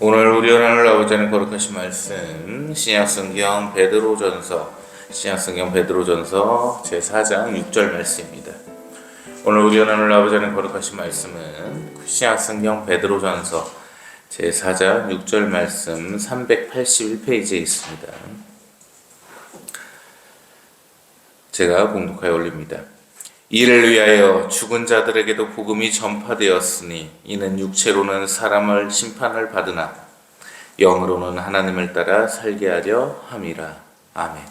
오늘 우리 하나님 아버지는 거룩하신 말씀 신약성경 베드로전서 제4장 6절 말씀입니다. 오늘 우리 하나님 아버지는 거룩하신 말씀은 신약성경 베드로전서 제4장 6절 말씀 381페이지에 있습니다. 제가 봉독하여 올립니다. 이를 위하여 죽은 자들에게도 복음이 전파되었으니 이는 육체로는 사람을 심판을 받으나 영으로는 하나님을 따라 살게 하려 함이라. 아멘.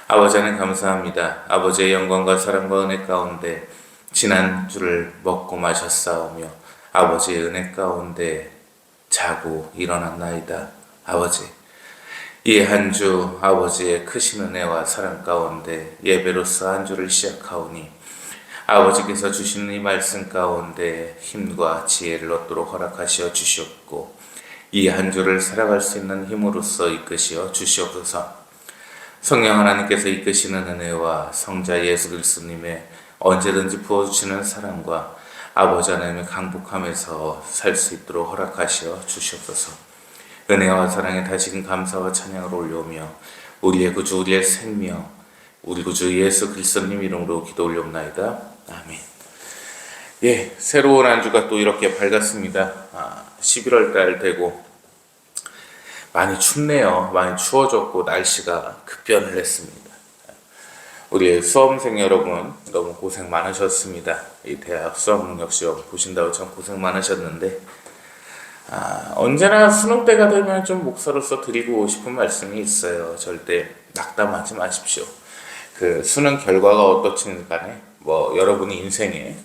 아버지 하나님 감사합니다. 아버지의 영광과 사랑과 은혜 가운데 지난 주를 먹고 마셨사오며 아버지의 은혜 가운데 자고 일어났나이다. 아버지, 이 한 주 아버지의 크신 은혜와 사랑 가운데 예배로서 한 주를 시작하오니 아버지께서 주시는 이 말씀 가운데 힘과 지혜를 얻도록 허락하시어 주시옵고 이 한 주를 살아갈 수 있는 힘으로써 이끄시어 주시옵소서. 성령 하나님께서 이끄시는 은혜와 성자 예수 그리스도님의 언제든지 부어주시는 사랑과 아버지 하나님의 강복함에서 살 수 있도록 허락하시어 주시옵소서. 은혜와 사랑에 다시금 감사와 찬양을 올려오며 우리의 구주 우리의 생명 우리 구주 예수 그리스도님 이름으로 기도 올려옵나이다. 아멘. 예, 새로운 한 주가 또 이렇게 밝았습니다. 11월 달 되고 많이 춥네요. 많이 추워졌고 날씨가 급변을 했습니다. 우리 수험생 여러분 너무 고생 많으셨습니다. 이 대학 수학 능력 시험 보신다고 참 고생 많으셨는데 언제나 수능 때가 되면 좀 목사로서 드리고 싶은 말씀이 있어요. 절대 낙담하지 마십시오. 그 수능 결과가 어떻든 간에 여러분이 인생에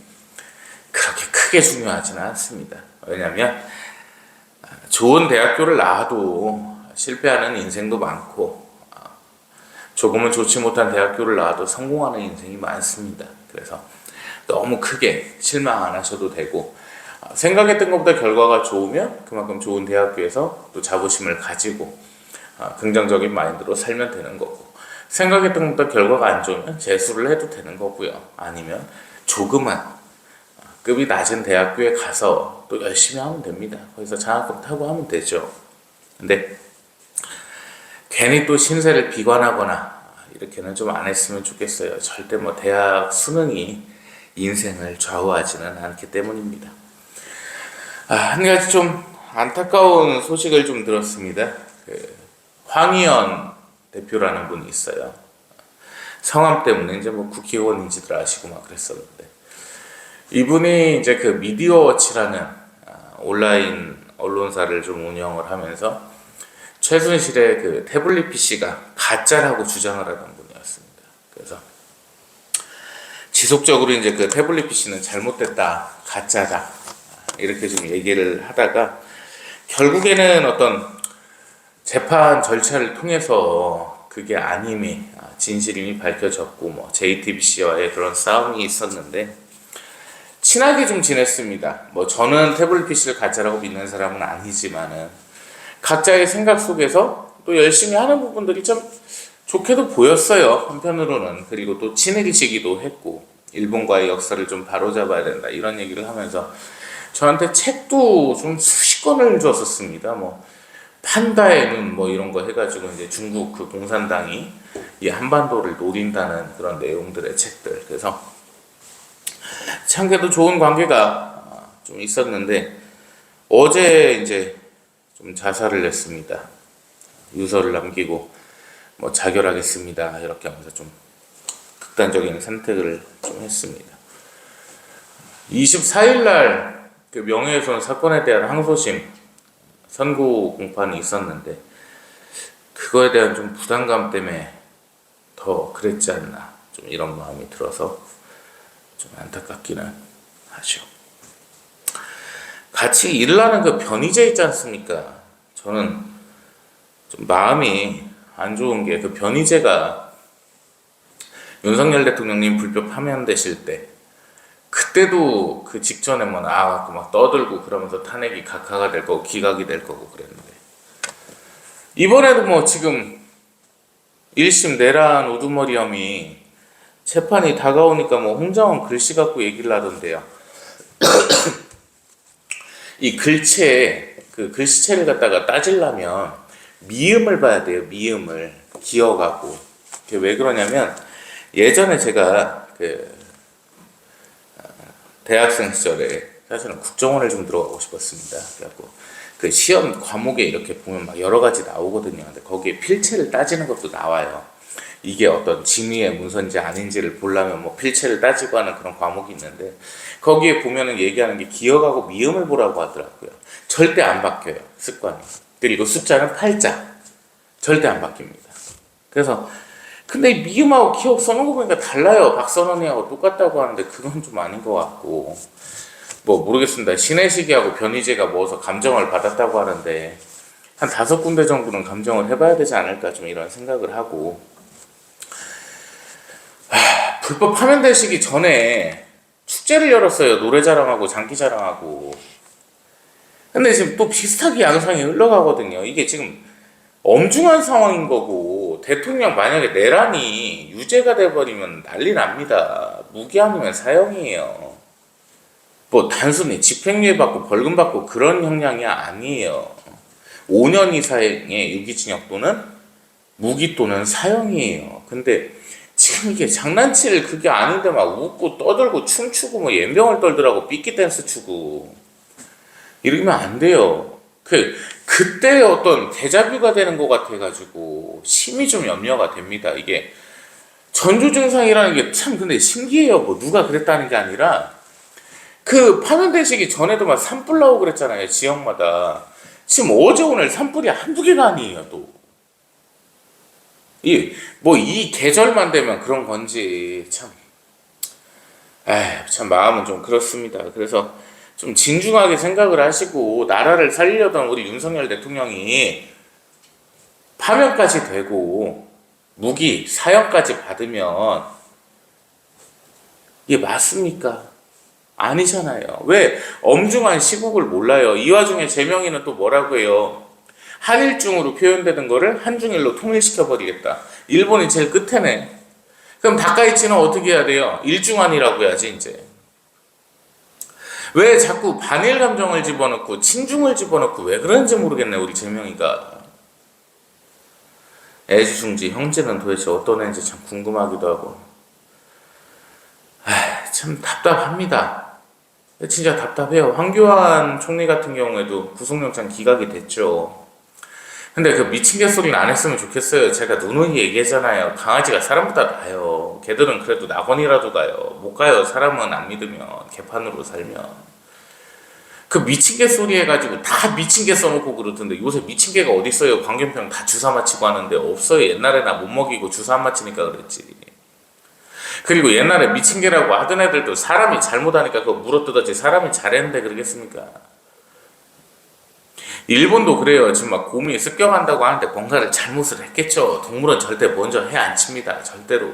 그렇게 크게 중요하지는 않습니다. 왜냐하면 좋은 대학교를 나와도 실패하는 인생도 많고 조금은 좋지 못한 대학교를 나와도 성공하는 인생이 많습니다. 그래서 너무 크게 실망 안 하셔도 되고 생각했던 것보다 결과가 좋으면 그만큼 좋은 대학교에서 또 자부심을 가지고 긍정적인 마인드로 살면 되는 거고 생각했던 것보다 결과가 안 좋으면 재수를 해도 되는 거고요. 아니면 조그만 급이 낮은 대학교에 가서 또 열심히 하면 됩니다. 거기서 장학금 타고 하면 되죠. 근데 괜히 또 신세를 비관하거나 이렇게는 좀 안 했으면 좋겠어요. 절대 대학 수능이 인생을 좌우하지는 않기 때문입니다. 한 가지 좀 안타까운 소식을 좀 들었습니다. 황희연 대표라는 분이 있어요. 성함 때문에 이제 국회의원인지들 아시고 막 그랬었는데 이분이 이제 그 미디어워치라는 온라인 언론사를 좀 운영을 하면서 최순실의 그 태블릿 PC가 가짜라고 주장을 하던 분이었습니다. 그래서 지속적으로 이제 그 태블릿 PC는 잘못됐다, 가짜다 이렇게 좀 얘기를 하다가 결국에는 어떤 재판 절차를 통해서 그게 아님이 진실임이 밝혀졌고 JTBC와의 그런 싸움이 있었는데 친하게 좀 지냈습니다. 저는 태블릿 PC를 가짜라고 믿는 사람은 아니지만은 각자의 생각 속에서 또 열심히 하는 부분들이 참 좋게도 보였어요. 한편으로는. 그리고 또 친해지기도 했고 일본과의 역사를 좀 바로잡아야 된다 이런 얘기를 하면서 저한테 책도 좀 수십 권을 줬었습니다. 판다의 눈 이런 거 해가지고 이제 중국 그 공산당이 이 한반도를 노린다는 그런 내용들의 책들. 그래서 참게도 좋은 관계가 좀 있었는데 어제 이제 좀 자살을 했습니다. 유서를 남기고 자결하겠습니다 이렇게 하면서 좀 극단적인 선택을 좀 했습니다. 24일 날 그 명예훼손 사건에 대한 항소심 선고 공판이 있었는데 그거에 대한 좀 부담감 때문에 더 그랬지 않나 좀 이런 마음이 들어서 좀 안타깝기는 하죠. 같이 일을 하는 그 변희재 있지 않습니까? 저는 좀 마음이 안 좋은 게 그 변희재가 윤석열 대통령님 불법 파면되실 때 그때도 그 직전에 나와갖고 막 떠들고 그러면서 탄핵이 각하가 될 거고 기각이 될 거고 그랬는데 이번에도 지금 1심 내란 우두머리엄이 재판이 다가오니까 홍장원 글씨 갖고 얘기를 하던데요. 이 글체에 그 글씨체를 갖다가 따지려면 미음을 봐야 돼요. 미음을 기억하고. 왜 그러냐면 예전에 제가 그 대학생 시절에 사실은 국정원을 좀 들어가고 싶었습니다. 그래갖고 그 시험 과목에 이렇게 보면 막 여러 가지 나오거든요. 근데 거기에 필체를 따지는 것도 나와요. 이게 어떤 진위의 문서인지 아닌지를 보려면 뭐 필체를 따지고 하는 그런 과목이 있는데 거기에 보면은 얘기하는 게 기억하고 미음을 보라고 하더라고요. 절대 안 바뀌어요. 습관이. 그리고 숫자는 8자. 절대 안 바뀝니다. 그래서 근데 미음하고 기억 써놓은 거 보니까 달라요. 박선원이하고 똑같다고 하는데 그건 좀 아닌 것 같고 뭐 모르겠습니다. 신해식이하고 변희재가 모아서 감정을 받았다고 하는데 한 5군데 정도는 감정을 해봐야 되지 않을까 좀 이런 생각을 하고 불법 파면되시기 전에 축제를 열었어요. 노래자랑하고 장기자랑하고. 근데 지금 또 비슷하게 양상이 흘러가거든요. 이게 지금 엄중한 상황인 거고 대통령 만약에 내란이 유죄가 돼버리면 난리 납니다. 무기 아니면 사형이에요. 뭐 단순히 집행유예 받고 벌금 받고 그런 형량이 아니에요. 5년 이상의 유기징역 또는 무기 또는 사형이에요. 근데 지금 이게 장난칠 그게 아닌데 막 웃고 떠들고 춤추고 뭐 연병을 떨더라고 삐끼 댄스 추고 이러면 안 돼요. 그때 어떤 데자뷰가 되는 것 같아가지고 심히 좀 염려가 됩니다. 이게 전조 증상이라는 게 참 근데 신기해요. 뭐 누가 그랬다는 게 아니라 그 파면되시기 전에도 막 산불 나오고 그랬잖아요. 지역마다. 지금 어제 오늘 산불이 한두 개가 아니에요. 또 이 계절만 되면 그런 건지 참 마음은 좀 그렇습니다. 그래서 좀 진중하게 생각을 하시고 나라를 살리려던 우리 윤석열 대통령이 파면까지 되고 무기 사형까지 받으면 이게 맞습니까? 아니잖아요. 왜 엄중한 시국을 몰라요? 이 와중에 제명이는 또 뭐라고 해요? 한일중으로 표현되는 거를 한중일로 통일시켜버리겠다. 일본이 제일 끝에네. 그럼 다카이치는 어떻게 해야 돼요? 일중한이라고 해야지 이제. 왜 자꾸 반일 감정을 집어넣고 친중을 집어넣고 왜 그런지 모르겠네 우리 제명이가. 애지중지 형제는 도대체 어떤 애인지 참 궁금하기도 하고. 참 답답합니다. 진짜 답답해요. 황교안 총리 같은 경우에도 구속영장 기각이 됐죠. 근데 그 미친 개소리는 안 했으면 좋겠어요. 제가 누누이 얘기하잖아요. 강아지가 사람보다 나아요. 개들은 그래도 낙원이라도 가요. 못 가요. 사람은 안 믿으면 개판으로 살면. 그 미친 개 소리 해가지고 다 미친 개 써놓고 그러던데 요새 미친 개가 어디 있어요? 광견병 다 주사 맞히고 하는데 없어요. 옛날에 나 못 먹이고 주사 안 맞히니까 그랬지. 그리고 옛날에 미친 개라고 하던 애들도 사람이 잘못하니까 그거 물어뜯었지 사람이 잘했는데 그러겠습니까? 일본도 그래요. 지금 막 곰이 습격한다고 하는데 뭔가를 잘못을 했겠죠. 동물은 절대 먼저 해 안 칩니다. 절대로.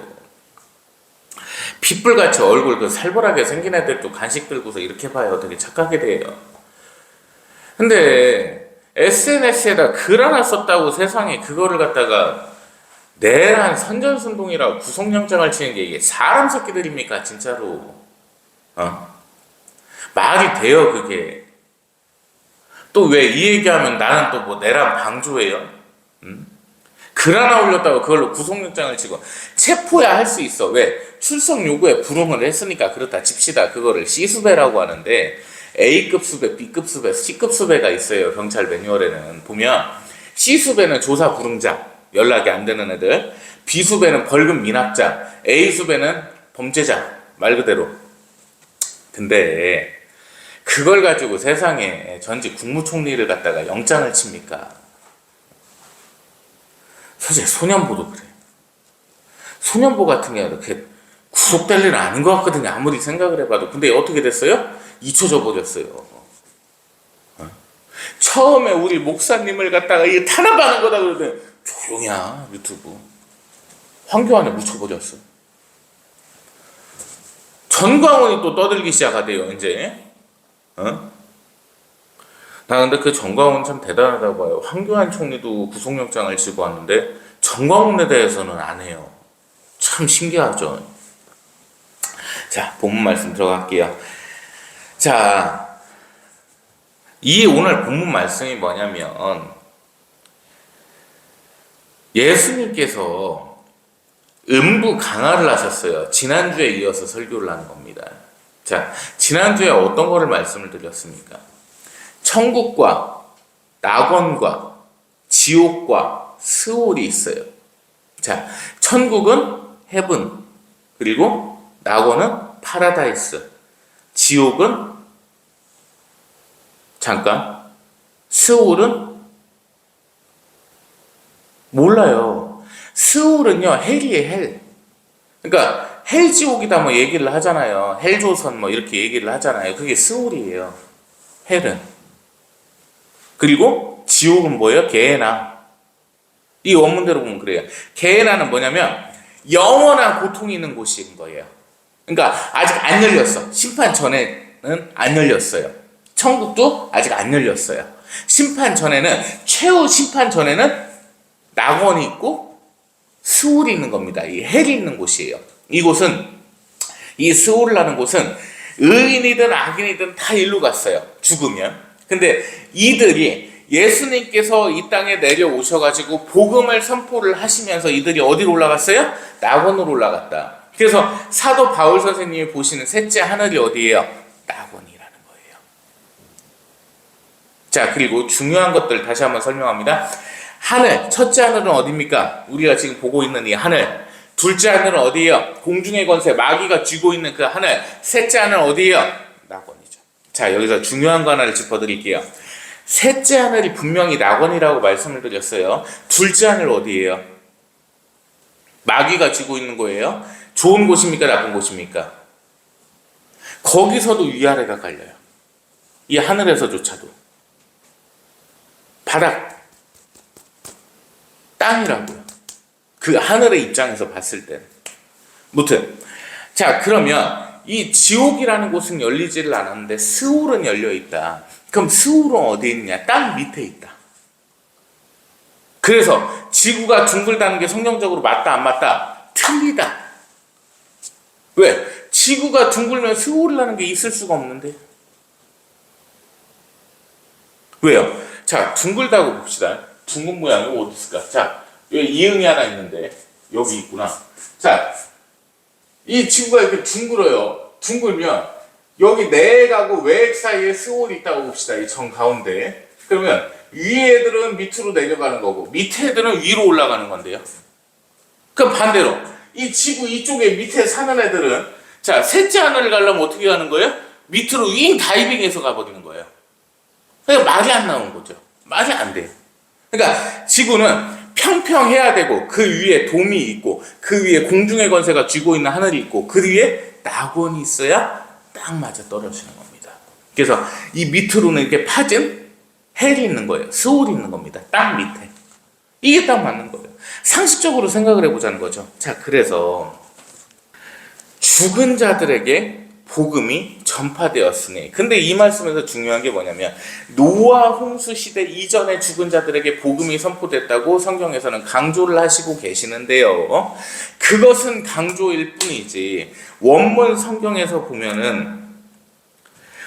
핏불같이 얼굴 그 살벌하게 생긴 애들도 간식 들고서 이렇게 봐요. 되게 착하게 돼요. 근데 SNS에다 글 하나 썼다고 세상에 그거를 갖다가 내란 선전순동이라고 구속영장을 치는 게 이게 사람 새끼들입니까? 진짜로. 말이 돼요 그게. 또 왜 이 얘기하면 나는 또 뭐 내란 방조예요? 글 하나 올렸다고 그걸로 구속영장을 치고 체포야 할 수 있어. 왜? 출석 요구에 불응을 했으니까 그렇다 칩시다. 그거를 C수배라고 하는데 A급 수배, B급 수배, C급 수배가 있어요. 경찰 매뉴얼에는 보면 C수배는 조사 불응자, 연락이 안 되는 애들, B수배는 벌금 미납자, A수배는 범죄자, 말 그대로. 근데 그걸 가지고 세상에 전직 국무총리를 갖다가 영장을 칩니까? 사실 소년보도 그래. 소년보 같은 게 이렇게 구속될 일은 아닌 것 같거든요. 아무리 생각을 해봐도. 근데 어떻게 됐어요? 잊혀져 버렸어요. 처음에 우리 목사님을 갖다가 이게 탄압하는 거다 그러더니 조용히 하 유튜브. 황교안에 묻혀버렸어. 전광훈이 또 떠들기 시작하대요 이제. 나 근데 그 전광훈 참 대단하다고 봐요. 황교안 총리도 구속영장을 치고 왔는데 전광훈에 대해서는 안 해요. 참 신기하죠. 자, 본문 말씀 들어갈게요. 자, 이 오늘 본문 말씀이 뭐냐면 예수님께서 음부 강화를 하셨어요. 지난주에 이어서 설교를 하는 겁니다. 자, 지난주에 어떤 거를 말씀을 드렸습니까? 천국과 낙원과 지옥과 스올이 있어요. 자, 천국은 헤븐, 그리고 낙원은 파라다이스, 지옥은 잠깐, 스올은 몰라요. 스올은요, 헬이에요, 헬. 그러니까 헬지옥이다 뭐 얘기를 하잖아요. 헬조선 뭐 이렇게 얘기를 하잖아요. 그게 스올이에요. 헬은. 그리고 지옥은 뭐예요? 게헤나. 이 원문대로 보면 그래요. 게헤나는 뭐냐면 영원한 고통이 있는 곳인 거예요. 그러니까 아직 안 열렸어. 심판 전에는 안 열렸어요. 천국도 아직 안 열렸어요. 심판 전에는, 최후 심판 전에는 낙원이 있고 스올이 있는 겁니다. 이 헬이 있는 곳이에요. 이곳은, 이 스올이라는 곳은 의인이든 악인이든 다 일로 갔어요. 죽으면. 근데 이들이 예수님께서 이 땅에 내려오셔가지고 복음을 선포를 하시면서 이들이 어디로 올라갔어요? 낙원으로 올라갔다. 그래서 사도 바울 선생님이 보시는 셋째 하늘이 어디예요? 낙원이라는 거예요. 자, 그리고 중요한 것들 다시 한번 설명합니다. 하늘, 첫째 하늘은 어디입니까? 우리가 지금 보고 있는 이 하늘. 둘째 하늘은 어디예요? 공중의 권세, 마귀가 쥐고 있는 그 하늘. 셋째 하늘은 어디예요? 낙원이죠. 자, 여기서 중요한 거 하나를 짚어드릴게요. 셋째 하늘이 분명히 낙원이라고 말씀을 드렸어요. 둘째 하늘 어디예요? 마귀가 쥐고 있는 거예요. 좋은 곳입니까? 나쁜 곳입니까? 거기서도 위아래가 갈려요. 이 하늘에서조차도. 바닥, 땅이라고요. 그 하늘의 입장에서 봤을 때는. 무튼, 자, 그러면 이 지옥이라는 곳은 열리지를 않았는데 스올은 열려있다. 그럼 스올은 어디 있냐? 땅 밑에 있다. 그래서 지구가 둥글다는 게 성경적으로 맞다 안 맞다? 틀리다. 왜? 지구가 둥글면 스올이라는 게 있을 수가 없는데. 왜요? 자, 둥글다고 봅시다. 둥근 모양이 어디 있을까? 자, 여기 이응이 하나 있는데 여기 있구나. 자, 이 지구가 이렇게 둥글어요. 둥글면 여기 내액하고 외액 사이에 스올이 있다고 봅시다. 이 정 가운데. 그러면 위에 애들은 밑으로 내려가는 거고 밑에 애들은 위로 올라가는 건데요. 그럼 반대로 이 지구 이쪽에 밑에 사는 애들은, 자, 셋째 하늘을 가려면 어떻게 가는 거예요? 밑으로 윙 다이빙해서 가버리는 거예요. 그러니까 말이 안 나오는 거죠. 말이 안 돼요. 그러니까 지구는 평평해야 되고 그 위에 돔이 있고 그 위에 공중의 권세가 쥐고 있는 하늘이 있고 그 위에 낙원이 있어야 딱 맞아 떨어지는 겁니다. 그래서 이 밑으로는 이렇게 파진 헬이 있는 거예요. 스올이 있는 겁니다. 땅 밑에. 이게 딱 맞는 거예요. 상식적으로 생각을 해보자는 거죠. 자, 그래서 죽은 자들에게 복음이 전파되었으니. 근데 이 말씀에서 중요한 게 뭐냐면 노아 홍수 시대 이전에 죽은 자들에게 복음이 선포됐다고 성경에서는 강조를 하시고 계시는데요. 그것은 강조일 뿐이지 원문 성경에서 보면은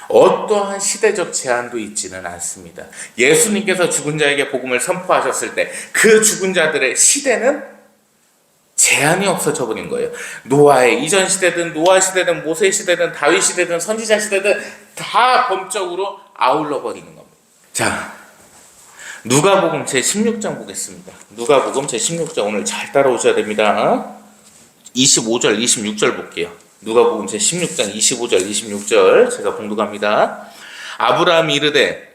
어떠한 시대적 제한도 있지는 않습니다. 예수님께서 죽은 자에게 복음을 선포하셨을 때 그 죽은 자들의 시대는 제한이 없어져 버린 거예요. 노아의 이전 시대든 노아 시대든 모세 시대든 다윗 시대든 선지자 시대든 다 범적으로 아울러 버리는 겁니다. 자, 누가복음 제 16장 보겠습니다. 누가복음 제 16장 오늘 잘 따라오셔야 됩니다. 25절 26절 볼게요. 누가복음 제 16장 25절 26절 제가 봉독합니다. 아브라함이 이르되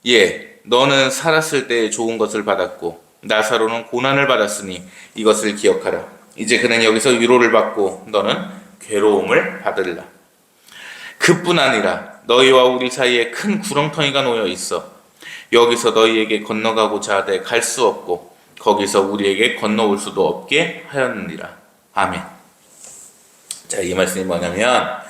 예 너는 살았을 때 좋은 것을 받았고 나사로는 고난을 받았으니 이것을 기억하라. 이제 그는 여기서 위로를 받고 너는 괴로움을 받으리라. 그뿐 아니라 너희와 우리 사이에 큰 구렁텅이가 놓여 있어. 여기서 너희에게 건너가고자 하되 갈 수 없고 거기서 우리에게 건너올 수도 없게 하였느니라. 아멘. 자, 이 말씀이 뭐냐면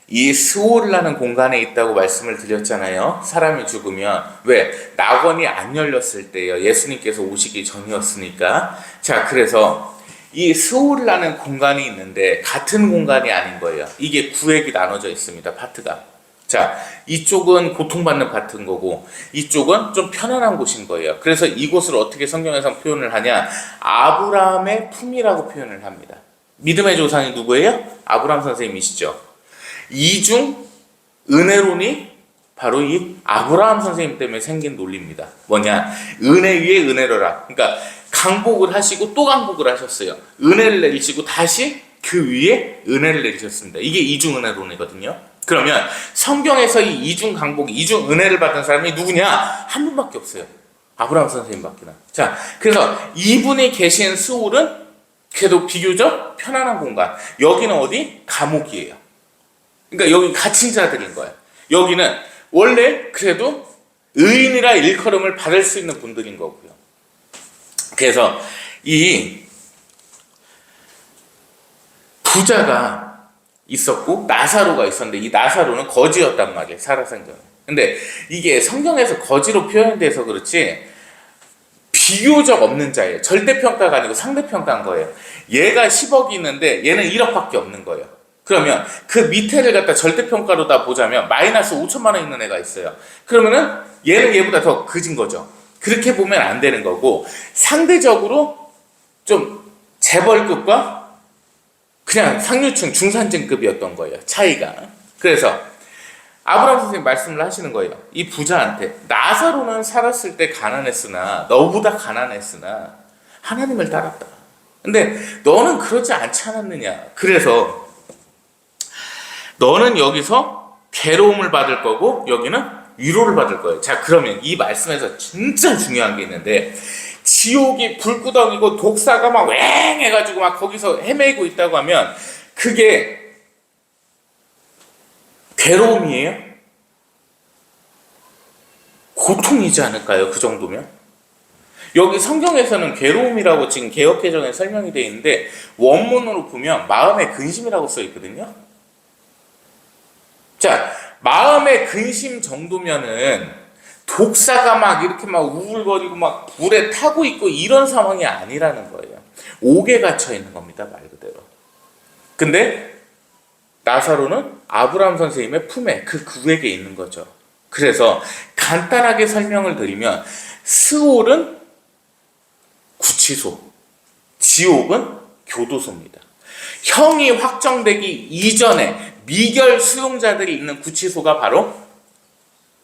이 스올이라는 공간에 있다고 말씀을 드렸잖아요. 사람이 죽으면. 왜? 낙원이 안 열렸을 때예요. 예수님께서 오시기 전이었으니까. 자, 그래서 이 스올이라는 공간이 있는데 같은 공간이 아닌 거예요. 이게 구획이 나눠져 있습니다. 파트가. 자, 이쪽은 고통받는 같은 거고 이쪽은 좀 편안한 곳인 거예요. 그래서 이곳을 어떻게 성경에서 표현을 하냐? 아브라함의 품이라고 표현을 합니다. 믿음의 조상이 누구예요? 아브라함 선생님이시죠. 이중 은혜론이 바로 이 아브라함 선생님 때문에 생긴 논리입니다. 뭐냐? 은혜 위에 은혜로라. 그러니까 강복을 하시고 또 강복을 하셨어요. 은혜를 내리시고 다시 그 위에 은혜를 내리셨습니다. 이게 이중 은혜론이거든요. 그러면 성경에서 이 이중 강복, 이중 은혜를 받은 사람이 누구냐? 한 분밖에 없어요. 아브라함 선생님밖에. 자, 그래서 이분이 계신 스올은 그래도 비교적 편안한 공간. 여기는 어디? 감옥이에요. 그러니까 여기 갇힌 자들인 거예요. 여기는 원래 그래도 의인이라 일컬음을 받을 수 있는 분들인 거고요. 그래서 이 부자가 있었고 나사로가 있었는데 이 나사로는 거지였단 말이에요. 살아생전에. 근데 이게 성경에서 거지로 표현돼서 그렇지 비교적 없는 자예요. 절대평가가 아니고 상대평가한 거예요. 얘가 10억이 있는데 얘는 1억밖에 없는 거예요. 그러면 그 밑에를 갖다 절대평가로 다 보자면 마이너스 5천만 원 있는 애가 있어요. 그러면은 얘는 얘보다 더 그진 거죠. 그렇게 보면 안 되는 거고 상대적으로 좀 재벌급과 그냥 상류층 중산층급이었던 거예요. 차이가. 그래서 아브라함 선생님 말씀을 하시는 거예요. 이 부자한테 나사로는 살았을 때 가난했으나 너보다 가난했으나 하나님을 따랐다. 근데 너는 그러지 않지 않았느냐. 그래서 너는 여기서 괴로움을 받을 거고 여기는 위로를 받을 거예요. 자, 그러면 이 말씀에서 진짜 중요한 게 있는데 지옥이 불구덩이고 독사가 막 왱 해가지고 막 거기서 헤매고 있다고 하면 그게 괴로움이에요? 고통이지 않을까요? 그 정도면? 여기 성경에서는 괴로움이라고 지금 개역개정에 설명이 되어 있는데 원문으로 보면 마음의 근심이라고 써 있거든요. 자, 마음의 근심 정도면은 독사가 막 이렇게 막 우울거리고 막 불에 타고 있고 이런 상황이 아니라는 거예요. 옥에 갇혀 있는 겁니다, 말 그대로. 근데 나사로는 아브라함 선생님의 품에 그 구에게 있는 거죠. 그래서 간단하게 설명을 드리면 스올은 구치소, 지옥은 교도소입니다. 형이 확정되기 이전에 미결 수용자들이 있는 구치소가 바로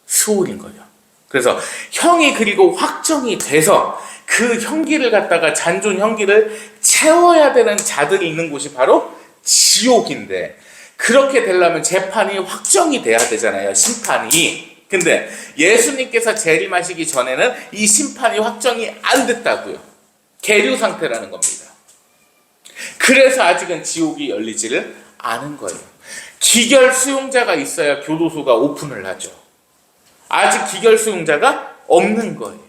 스올인 거예요. 그래서 형이 그리고 확정이 돼서 그 형기를 갖다가 잔존 형기를 채워야 되는 자들이 있는 곳이 바로 지옥인데 그렇게 되려면 재판이 확정이 돼야 되잖아요. 심판이. 근데 예수님께서 재림하시기 전에는 이 심판이 확정이 안 됐다고요. 계류 상태라는 겁니다. 그래서 아직은 지옥이 열리지를 않은 거예요. 기결 수용자가 있어야 교도소가 오픈을 하죠. 아직 기결 수용자가 없는 거예요.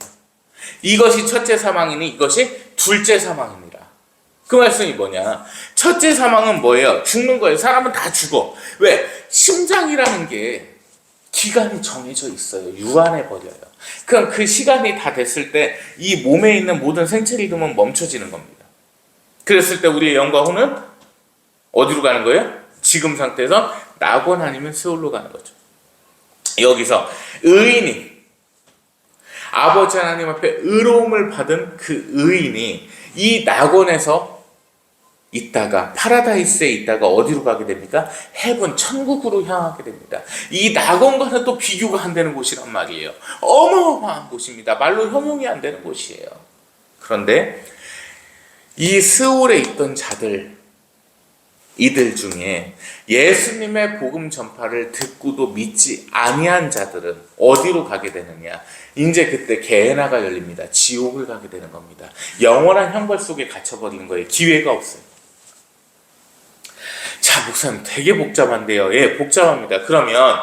이것이 첫째 사망이니 이것이 둘째 사망입니다. 그 말씀이 뭐냐? 첫째 사망은 뭐예요? 죽는 거예요. 사람은 다 죽어. 왜? 심장이라는 게 기간이 정해져 있어요. 유한해 버려요. 그럼 그 시간이 다 됐을 때 이 몸에 있는 모든 생체 리듬은 멈춰지는 겁니다. 그랬을 때 우리의 영과 혼은 어디로 가는 거예요? 지금 상태에서 낙원 아니면 스올로 가는 거죠. 여기서 의인이 아버지 하나님 앞에 의로움을 받은 그 의인이 이 낙원에서 있다가 파라다이스에 있다가 어디로 가게 됩니까? 헤븐, 천국으로 향하게 됩니다. 이 낙원과는 또 비교가 안 되는 곳이란 말이에요. 어마어마한 곳입니다. 말로 형용이 안 되는 곳이에요. 그런데 이 스올에 있던 자들, 이들 중에 예수님의 복음 전파를 듣고도 믿지 아니한 자들은 어디로 가게 되느냐? 이제 그때 게헤나가 열립니다. 지옥을 가게 되는 겁니다. 영원한 형벌 속에 갇혀버리는 거예요. 기회가 없어요. 자, 목사님 되게 복잡한데요. 예, 복잡합니다. 그러면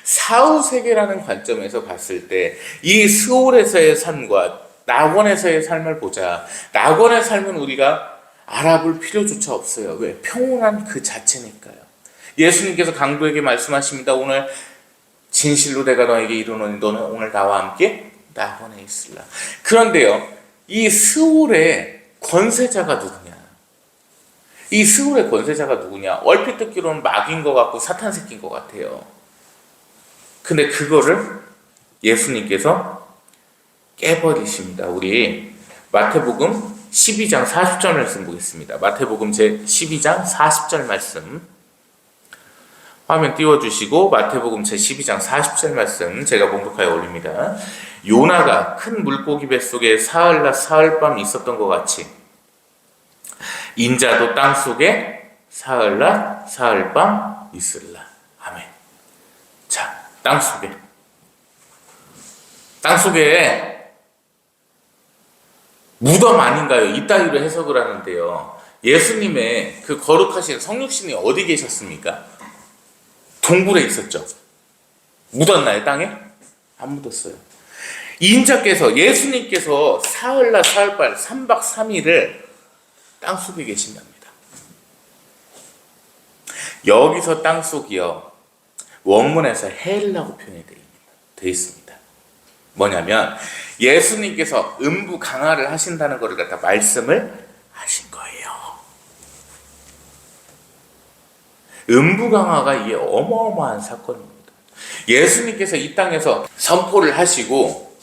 사후세계라는 관점에서 봤을 때 이 스올에서의 삶과 낙원에서의 삶을 보자. 낙원의 삶은 우리가 알아볼 필요조차 없어요. 왜? 평온한 그 자체니까요. 예수님께서 강도에게 말씀하십니다. 오늘 진실로 내가 너에게 이르노니 너는 오늘 나와 함께 낙원에 있으라. 그런데요, 이 스올의 권세자가 누구냐? 이 스올의 권세자가 누구냐? 얼핏 듣기로는 마귀인 것 같고 사탄 새끼인 것 같아요. 근데 그거를 예수님께서 깨버리십니다. 우리 마태복음 12장 40절 말씀 보겠습니다. 마태복음 제 12장 40절 말씀 화면 띄워주시고 마태복음 제 12장 40절 말씀 제가 봉독하여 올립니다. 요나가 큰 물고기 뱃속에 사흘낮 사흘밤 있었던 것 같이 인자도 땅속에 사흘낮 사흘밤 있으리라. 아멘. 자, 땅속에 무덤 아닌가요? 이따위로 해석을 하는데요. 예수님의 그 거룩하신 성육신이 어디 계셨습니까? 동굴에 있었죠. 묻었나요, 땅에? 안 묻었어요. 인자께서, 예수님께서 사흘날 사흘발 3박 3일을 땅속에 계신답니다. 여기서 땅속이요, 원문에서 헬라고 표현이 되어 있습니다. 뭐냐면 예수님께서 음부 강화를 하신다는 것을 갖다 말씀을 하신 거예요. 음부 강화가 이게 어마어마한 사건입니다. 예수님께서 이 땅에서 선포를 하시고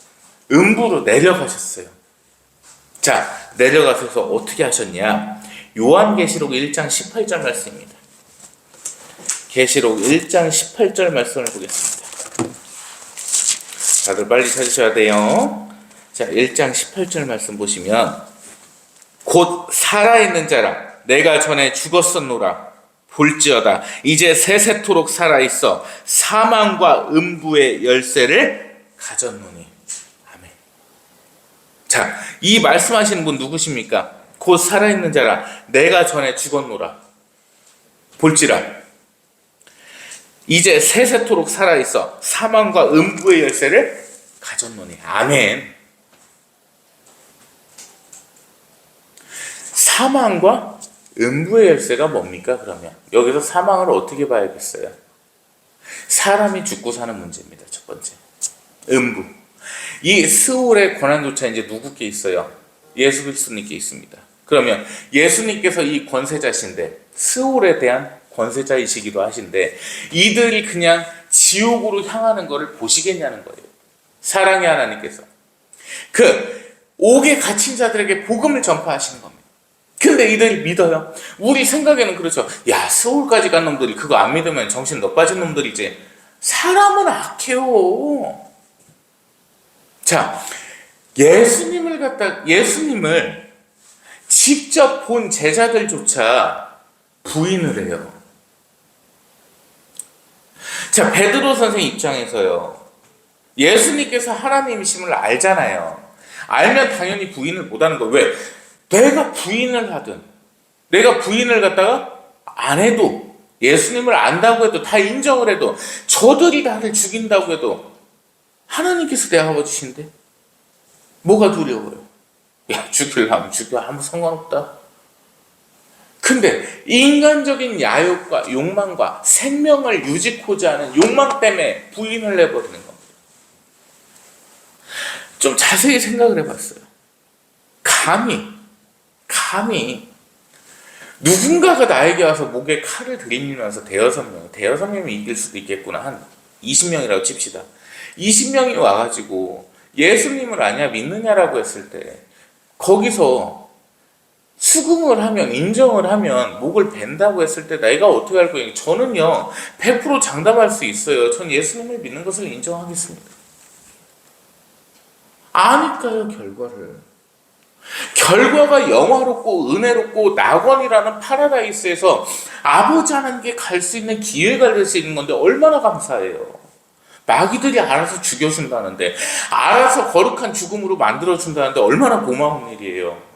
음부로 내려가셨어요. 자, 내려가셔서 어떻게 하셨냐? 요한계시록 1장 18절 말씀입니다. 계시록 1장 18절 말씀을 보겠습니다. 다들 빨리 찾으셔야 돼요. 자, 1장 18절 말씀 보시면 곧 살아있는 자라 내가 전에 죽었었노라 볼지어다 이제 세세토록 살아있어 사망과 음부의 열쇠를 가졌노니. 아멘. 자, 이 말씀하시는 분 누구십니까? 곧 살아있는 자라 내가 전에 죽었노라 볼지라 이제 세세토록 살아있어 사망과 음부의 열쇠를 가졌노니. 아멘. 사망과 음부의 열쇠가 뭡니까? 그러면 여기서 사망을 어떻게 봐야겠어요? 사람이 죽고 사는 문제입니다. 첫 번째, 음부. 이 스올의 권한조차 이제 누구께 있어요? 예수 그리스도님께 있습니다. 그러면 예수님께서 이 권세자신데 스올에 대한 권세자이시기도 하신데 이들이 그냥 지옥으로 향하는 것을 보시겠냐는 거예요. 사랑의 하나님께서 그 옥에 갇힌 자들에게 복음을 전파하시는 겁니다. 근데 이들이 믿어요. 우리 생각에는 그렇죠. 야, 스올까지 간 놈들이 그거 안 믿으면 정신 너 빠진 놈들이지. 사람은 악해요. 자, 예수님을 직접 본 제자들조차 부인을 해요. 자, 베드로 선생 입장에서요, 예수님께서 하나님이심을 알잖아요. 알면 당연히 부인을 못하는 거예요. 왜? 내가 부인을 하든 내가 부인을 갖다가 안 해도 예수님을 안다고 해도 다 인정을 해도 저들이 나를 죽인다고 해도 하나님께서 내 아버지신데 뭐가 두려워요? 야, 죽일라면 죽여, 아무 상관없다. 근데 인간적인 야욕과 욕망과 생명을 유지코자 하는 욕망 때문에 부인을 해버리는 겁니다. 좀 자세히 생각을 해봤어요. 감히 누군가가 나에게 와서 목에 칼을 들이밀면서 대여섯 명이 이길 수도 있겠구나, 한 20명이라고 칩시다. 20명이 와가지고 예수님을 아냐 믿느냐라고 했을 때 거기서 수긍을 하면, 인정을 하면, 목을 벤다고 했을 때 내가 어떻게 할 거예요? 저는요 100% 장담할 수 있어요. 전 예수님을 믿는 것을 인정하겠습니다. 아니까요. 결과가 영화롭고 은혜롭고 낙원이라는 파라다이스에서 아버지 하나님께 갈 수 있는 기회가 될 수 있는 건데 얼마나 감사해요. 마귀들이 알아서 죽여준다는데, 알아서 거룩한 죽음으로 만들어준다는데 얼마나 고마운 일이에요.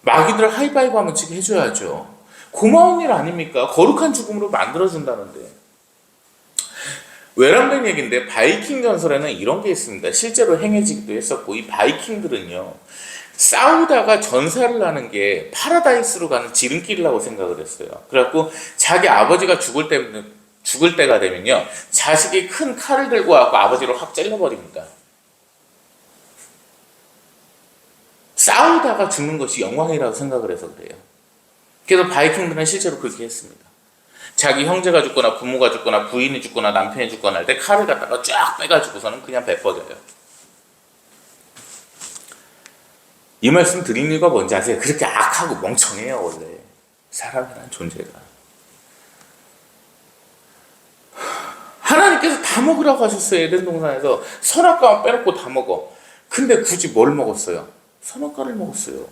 마귀들 하이파이브 한번 치게 해줘야죠. 고마운 일 아닙니까? 거룩한 죽음으로 만들어준다는데. 외람된 얘기인데 바이킹 전설에는 이런 게 있습니다. 실제로 행해지기도 했었고, 이 바이킹들은요 싸우다가 전사를 하는 게 파라다이스로 가는 지름길이라고 생각을 했어요. 그래갖고 자기 아버지가 죽을 때가 되면요 자식이 큰 칼을 들고 와서 아버지를 확 찔러버립니다. 싸우다가 죽는 것이 영광이라고 생각을 해서 그래요. 그래서 바이킹들은 실제로 그렇게 했습니다. 자기 형제가 죽거나 부모가 죽거나 부인이 죽거나 남편이 죽거나 할 때 칼을 갖다가 쫙 빼가지고서는 그냥 베버려요. 이 말씀 드린 이유가 뭔지 아세요? 그렇게 악하고 멍청해요, 원래. 사람이라는 존재가. 하나님께서 다 먹으라고 하셨어요. 에덴 동산에서. 선악과만 빼놓고 다 먹어. 근데 굳이 뭘 먹었어요? 선악과를 먹었어요.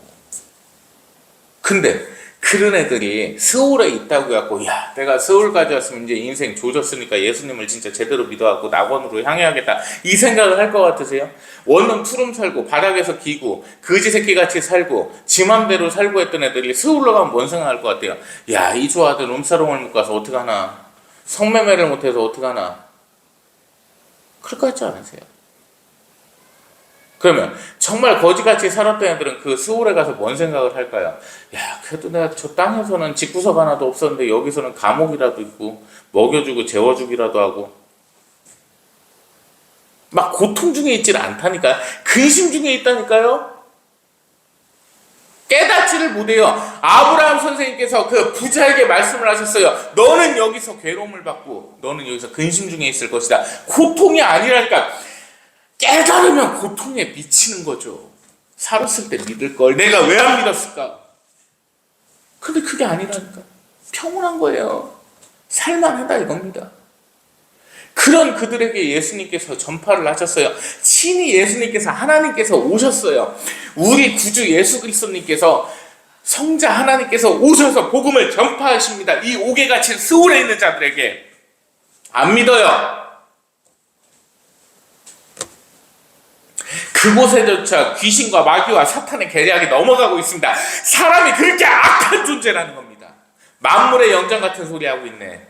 근데 그런 애들이 서울에 있다고 해갖고, 야, 내가 서울까지 왔으면 이제 인생 조졌으니까 예수님을 진짜 제대로 믿어갖고 낙원으로 향해야겠다, 이 생각을 할 것 같으세요? 원룸 투룸 살고 바닥에서 기고 거지 새끼같이 살고 지 맘대로 살고 했던 애들이 서울로 가면 뭔 생각할 것 같아요? 야, 이 조아들 룸사롱을 못 가서 어떡하나, 성매매를 못해서 어떡하나, 그럴 것 같지 않으세요? 그러면 정말 거지같이 살았던 애들은 그 서울에 가서 뭔 생각을 할까요? 야, 그래도 내가 저 땅에서는 집구석 하나도 없었는데 여기서는 감옥이라도 있고 먹여주고 재워주기라도 하고 막 고통 중에 있질 않다니까요. 근심 중에 있다니까요. 깨닫지를 못해요. 아브라함 선생님께서 그 부자에게 말씀을 하셨어요. 너는 여기서 괴로움을 받고 너는 여기서 근심 중에 있을 것이다. 고통이 아니라니까. 깨달으면 고통에 미치는 거죠. 살았을 때 믿을 걸 내가 왜 안 믿었을까? 근데 그게 아니라니까. 평온한 거예요. 살만하다 이겁니다. 그런 그들에게 예수님께서 전파를 하셨어요. 친히 예수님께서, 하나님께서 오셨어요. 우리 구주 예수 그리스도님께서, 성자 하나님께서 오셔서 복음을 전파하십니다. 이 옥에 갇힌 스울에 있는 자들에게. 안 믿어요. 그곳에조차 귀신과 마귀와 사탄의 계략이 넘어가고 있습니다. 사람이 그렇게 악한 존재라는 겁니다. 만물의 영장 같은 소리 하고 있네.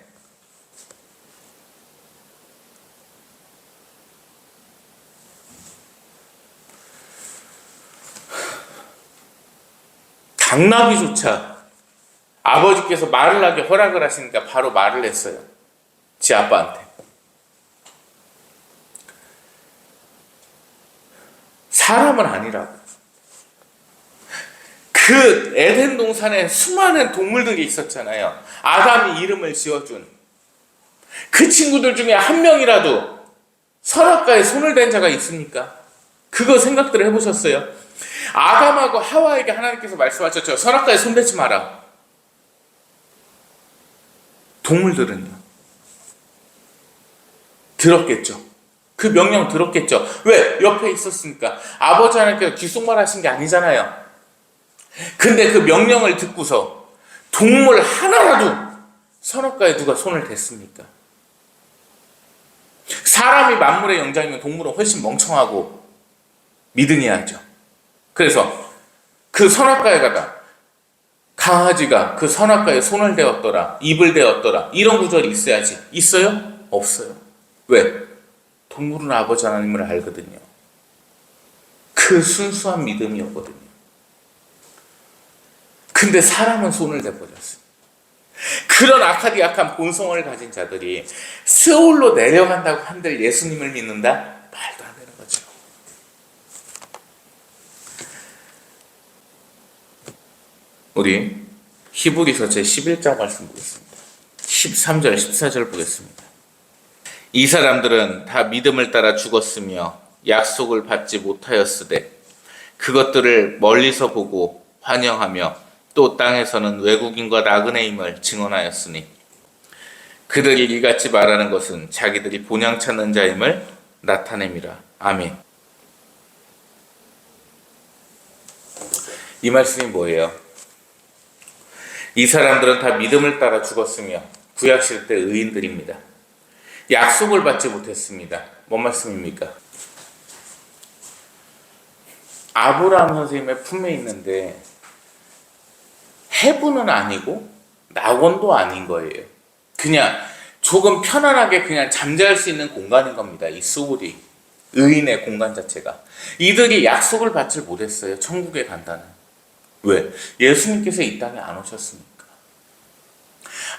당나귀조차 아버지께서 말을 하게 허락을 하시니까 바로 말을 했어요. 지 아빠한테. 사람은 아니라고. 그 에덴 동산에 수많은 동물들이 있었잖아요. 아담이 이름을 지어준 그 친구들 중에 한 명이라도 선악과에 손을 댄 자가 있습니까? 그거 생각들 해보셨어요? 아담하고 하와에게 하나님께서 말씀하셨죠. 선악과에 손대지 마라. 동물들은요? 들었겠죠. 그 명령 들었겠죠. 왜? 옆에 있었으니까. 아버지 하나님께서 귓속말 하신 게 아니잖아요. 근데 그 명령을 듣고서 동물 하나라도 선악과에 누가 손을 댔습니까? 사람이 만물의 영장이면 동물은 훨씬 멍청하고 미등해야죠. 그래서 그 선악과에 가다 강아지가 그 선악과에 손을 대었더라, 입을 대었더라, 이런 구절이 있어야지. 있어요? 없어요. 왜? 동물은 아버지 하나님을 알거든요. 그 순수한 믿음이었거든요. 근데 사람은 손을 대버렸어요. 그런 악하디 악한 본성을 가진 자들이 스올로 내려간다고 한들 예수님을 믿는다? 말도 안 되는 거죠. 우리 히브리서 제11장 말씀 보겠습니다. 13절 14절 보겠습니다. 이 사람들은 다 믿음을 따라 죽었으며 약속을 받지 못하였으되 그것들을 멀리서 보고 환영하며 또 땅에서는 외국인과 나그네임을 증언하였으니 그들이 이같이 말하는 것은 자기들이 본향 찾는 자임을 나타냄이라. 아멘. 이 말씀이 뭐예요? 이 사람들은 다 믿음을 따라 죽었으며 구약 시대 의인들입니다. 약속을 받지 못했습니다. 뭔 말씀입니까? 아브라함 선생님의 품에 있는데 해부는 아니고 낙원도 아닌 거예요. 그냥 조금 편안하게 그냥 잠잘 수 있는 공간인 겁니다. 이 스울이, 의인의 공간 자체가. 이들이 약속을 받지 못했어요. 천국에 간다는. 왜? 예수님께서 이 땅에 안 오셨으니까.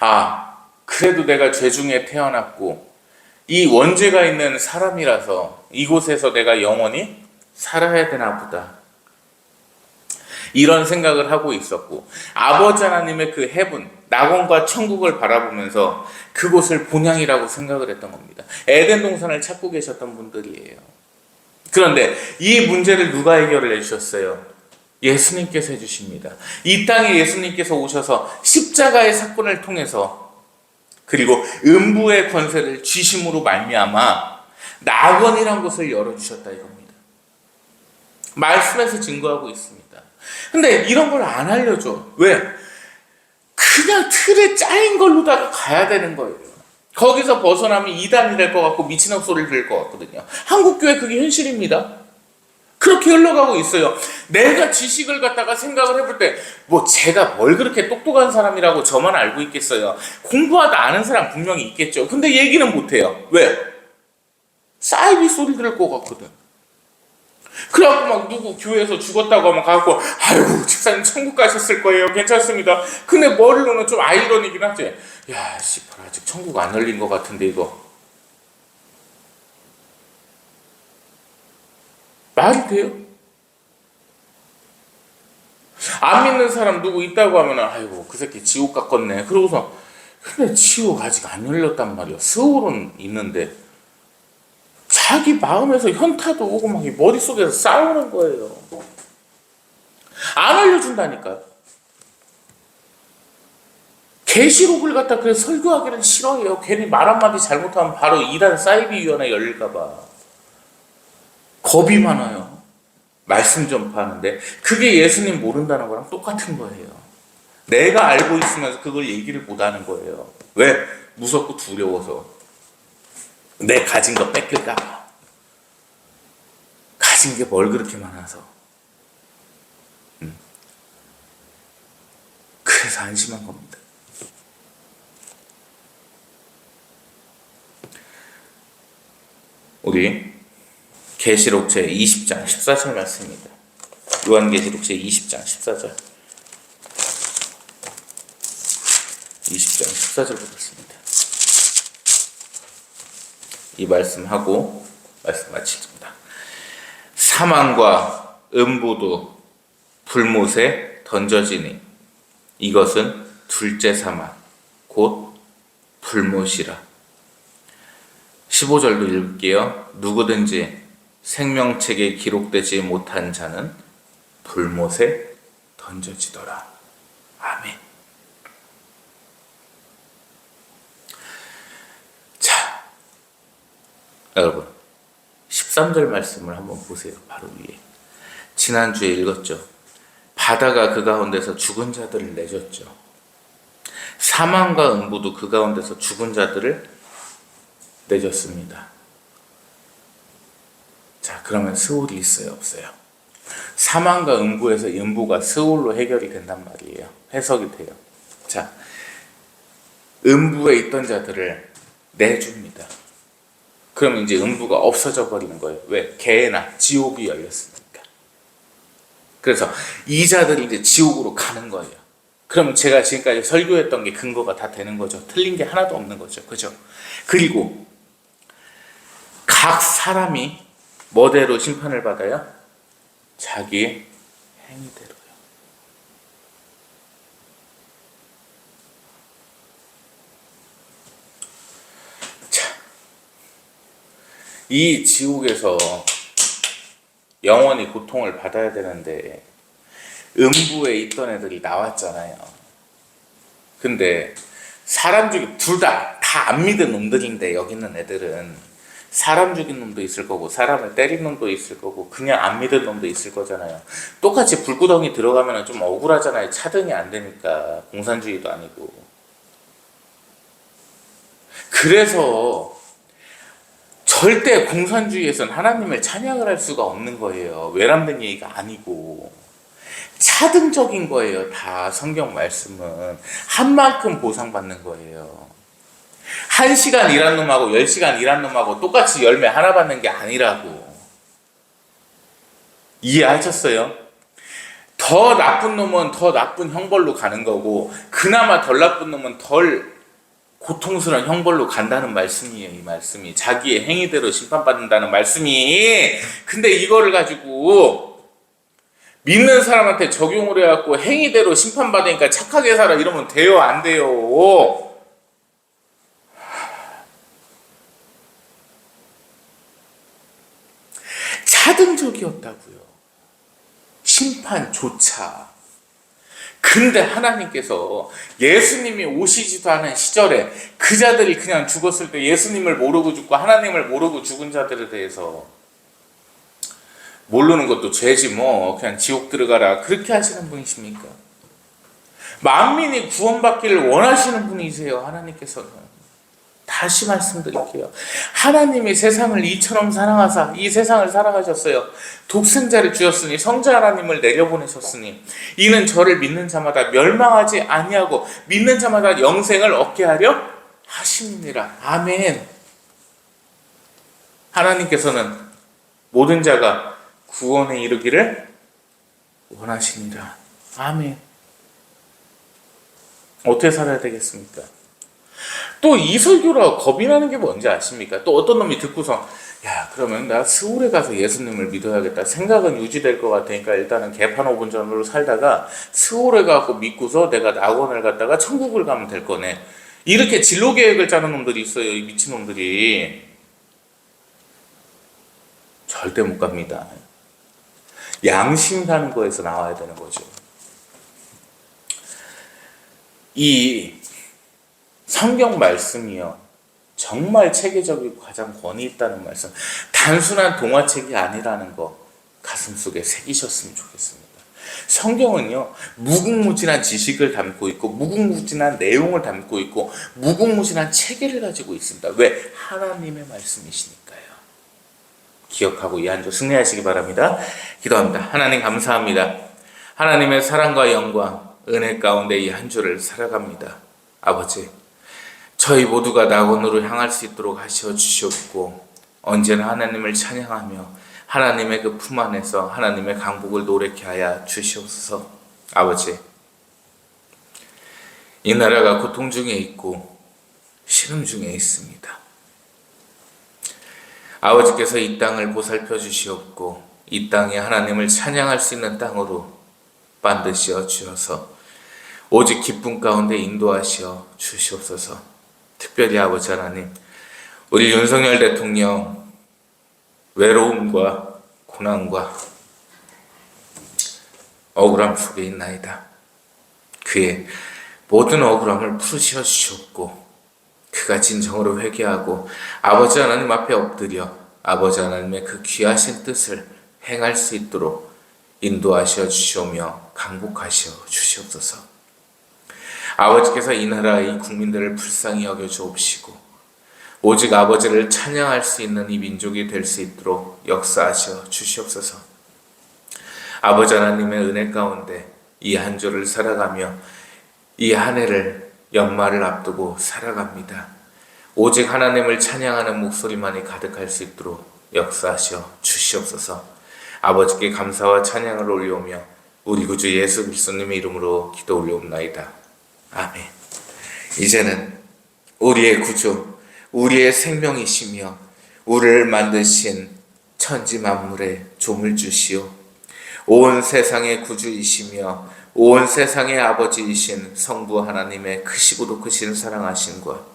아, 그래도 내가 죄 중에 태어났고 이 원죄가 있는 사람이라서 이곳에서 내가 영원히 살아야 되나 보다. 이런 생각을 하고 있었고, 아버지 하나님의 그 헤븐, 낙원과 천국을 바라보면서 그곳을 본향이라고 생각을 했던 겁니다. 에덴 동산을 찾고 계셨던 분들이에요. 그런데 이 문제를 누가 해결을 해주셨어요? 예수님께서 해주십니다. 이 땅에 예수님께서 오셔서 십자가의 사건을 통해서, 그리고 음부의 권세를 쥐심으로 말미암아 낙원이란 곳을 열어주셨다 이겁니다. 말씀에서 증거하고 있습니다. 근데 이런 걸 안 알려줘. 왜? 그냥 틀에 짜인 걸로다가 가야 되는 거예요. 거기서 벗어나면 이단이 될 것 같고 미친놈 소리를 들을 것 같거든요. 한국교회 그게 현실입니다. 그렇게 흘러가고 있어요. 내가 지식을 갖다가 생각을 해볼 때, 뭐 제가 뭘 그렇게 똑똑한 사람이라고 저만 알고 있겠어요. 공부하다 아는 사람 분명히 있겠죠. 근데 얘기는 못해요. 왜? 사이비 소리 들을 것 같거든. 그래갖고 막 누구 교회에서 죽었다고 하면 가갖고, 아이고 집사님 천국 가셨을 거예요. 괜찮습니다. 근데 머리로는 좀 아이러니긴 하지. 야 씨발 아직 천국 안 열린 것 같은데 이거 말이 돼요? 안 믿는 사람 누구 있다고 하면 아이고 그 새끼 지옥 갔겠네. 그러고서 근데 지옥 아직 안 열렸단 말이야. 스월은 있는데 자기 마음에서 현타도 오고 막 머릿속에서 싸우는 거예요. 안 알려준다니까요. 계시록을 갖다 그래서 설교하기는 싫어해요. 괜히 말 한마디 잘못하면 바로 이단 사이비위원회 열릴까봐 겁이 많아요. 말씀 전파하는데 그게 예수님 모른다는 거랑 똑같은 거예요. 내가 알고 있으면서 그걸 얘기를 못하는 거예요. 왜? 무섭고 두려워서. 내 가진 거 뺏길까 봐. 가진 게 뭘 그렇게 많아서. 그래서 안심한 겁니다. 우리 계시록 제 20장 14절 말씀입니다. 요한계시록 제 20장 14절 20장 14절 보겠습니다. 이 말씀하고 말씀 마치겠습니다. 사망과 음부도 불못에 던져지니 이것은 둘째 사망 곧 불못이라. 15절도 읽을게요. 누구든지 생명책에 기록되지 못한 자는 불못에 던져지더라. 아멘. 자, 여러분 13절 말씀을 한번 보세요. 바로 위에 지난주에 읽었죠. 바다가 그 가운데서 죽은 자들을 내줬죠. 사망과 음부도 그 가운데서 죽은 자들을 내줬습니다. 자, 그러면 스올이 있어요, 없어요? 사망과 음부에서 음부가 스올로 해결이 된단 말이에요. 해석이 돼요. 자, 음부에 있던 자들을 내줍니다. 그러면 이제 음부가 없어져 버리는 거예요. 왜? 개나 지옥이 열렸으니까. 그래서 이 자들이 이제 지옥으로 가는 거예요. 그럼 제가 지금까지 설교했던 게 근거가 다 되는 거죠. 틀린 게 하나도 없는 거죠. 그죠? 그리고 각 사람이 뭐대로 심판을 받아요? 자기의 행위대로요. 자, 이 지옥에서 영원히 고통을 받아야 되는데 음부에 있던 애들이 나왔잖아요. 근데 사람 중에 둘 다 안 믿은 놈들인데 여기 있는 애들은 사람 죽인 놈도 있을 거고 사람을 때린 놈도 있을 거고 그냥 안 믿은 놈도 있을 거잖아요. 똑같이 불구덩이 들어가면 좀 억울하잖아요. 차등이 안 되니까. 공산주의도 아니고. 그래서 절대 공산주의에선 하나님을 찬양을 할 수가 없는 거예요. 외람된 얘기가 아니고 차등적인 거예요. 다 성경 말씀은 한 만큼 보상받는 거예요. 1시간 일한 놈하고 10시간 일한 놈하고 똑같이 열매 하나 받는 게 아니라고. 이해하셨어요? 더 나쁜 놈은 더 나쁜 형벌로 가는 거고 그나마 덜 나쁜 놈은 덜 고통스러운 형벌로 간다는 말씀이에요. 이 말씀이 자기의 행위대로 심판받는다는 말씀이. 근데 이거를 가지고 믿는 사람한테 적용을 해갖고 행위대로 심판받으니까 착하게 살아 이러면 돼요? 안 돼요? 차등적이었다고요. 심판조차. 근데 하나님께서 예수님이 오시지도 않은 시절에 그 자들이 그냥 죽었을 때 예수님을 모르고 죽고 하나님을 모르고 죽은 자들에 대해서 모르는 것도 죄지 뭐 그냥 지옥 들어가라 그렇게 하시는 분이십니까? 만민이 구원받기를 원하시는 분이세요. 하나님께서는. 다시 말씀드릴게요. 하나님이 세상을 이처럼 사랑하사 이 세상을 살아가셨어요. 독생자를 주셨으니 성자 하나님을 내려보내셨으니 이는 저를 믿는 자마다 멸망하지 아니하고 믿는 자마다 영생을 얻게 하려 하심이니라. 아멘. 하나님께서는 모든 자가 구원에 이르기를 원하십니다. 아멘. 어떻게 살아야 되겠습니까? 또 이 설교라 겁이 나는 게 뭔지 아십니까? 또 어떤 놈이 듣고서 야 그러면 나 서울에 가서 예수님을 믿어야겠다 생각은 유지될 것 같으니까 일단은 개판 5분 전으로 살다가 서울에 가고 믿고서 내가 낙원을 갔다가 천국을 가면 될 거네. 이렇게 진로 계획을 짜는 놈들이 있어요. 이 미친놈들이. 절대 못 갑니다. 양심 사는 거에서 나와야 되는 거죠. 이 성경 말씀이요 정말 체계적이고 가장 권위 있다는 말씀, 단순한 동화책이 아니라는 거 가슴속에 새기셨으면 좋겠습니다. 성경은요 무궁무진한 지식을 담고 있고 무궁무진한 내용을 담고 있고 무궁무진한 체계를 가지고 있습니다. 왜? 하나님의 말씀이시니까요. 기억하고 이 한 주 승리하시기 바랍니다. 기도합니다. 하나님 감사합니다. 하나님의 사랑과 영광 은혜 가운데 이 한 주를 살아갑니다. 아버지, 저희 모두가 낙원으로 향할 수 있도록 하시어 주시옵고 언제나 하나님을 찬양하며 하나님의 그 품 안에서 하나님의 강복을 노래케 하여 주시옵소서. 아버지, 이 나라가 고통 중에 있고 시름 중에 있습니다. 아버지께서 이 땅을 보살펴 주시옵고 이 땅에 하나님을 찬양할 수 있는 땅으로 만드시어 주셔서 오직 기쁨 가운데 인도하시어 주시옵소서. 특별히 아버지 하나님, 우리 윤석열 대통령 외로움과 고난과 억울함 속에 있나이다. 그의 모든 억울함을 풀으시어 주시옵고 그가 진정으로 회개하고 아버지 하나님 앞에 엎드려 아버지 하나님의 그 귀하신 뜻을 행할 수 있도록 인도하시어 주시오며 강복하시어 주시옵소서. 아버지께서 이 나라의 국민들을 불쌍히 여겨 주옵시고 오직 아버지를 찬양할 수 있는 이 민족이 될 수 있도록 역사하시어 주시옵소서. 아버지 하나님의 은혜 가운데 이 한 주를 살아가며 이 한 해를 연말을 앞두고 살아갑니다. 오직 하나님을 찬양하는 목소리만이 가득할 수 있도록 역사하시어 주시옵소서. 아버지께 감사와 찬양을 올려오며 우리 구주 예수 그리스도님의 이름으로 기도 올려옵나이다. 아멘. 이제는 우리의 구주, 우리의 생명이시며 우리를 만드신 천지 만물의 조물주시오 온 세상의 구주이시며 온 세상의 아버지이신 성부 하나님의 크시고도 크신 사랑하심과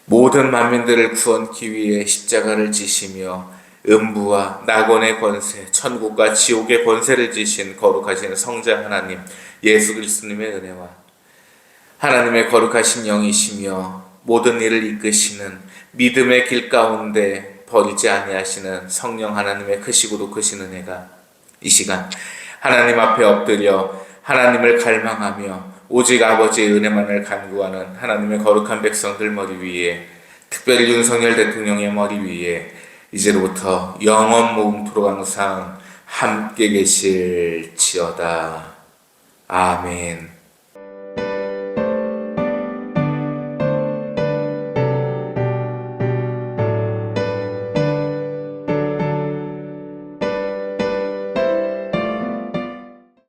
모든 만민들을 구원하기 위해 십자가를 지시며 음부와 낙원의 권세, 천국과 지옥의 권세를 지신 거룩하신 성자 하나님 예수 그리스도님의 은혜와 하나님의 거룩하신 영이시며 모든 일을 이끄시는 믿음의 길 가운데 버리지 아니하시는 성령 하나님의 크시고도 크신 은혜가 이 시간 하나님 앞에 엎드려 하나님을 갈망하며 오직 아버지의 은혜만을 간구하는 하나님의 거룩한 백성들 머리 위에, 특별히 윤석열 대통령의 머리 위에 이제로부터 영원 모음토록 항상 함께 계실지어다. 아멘.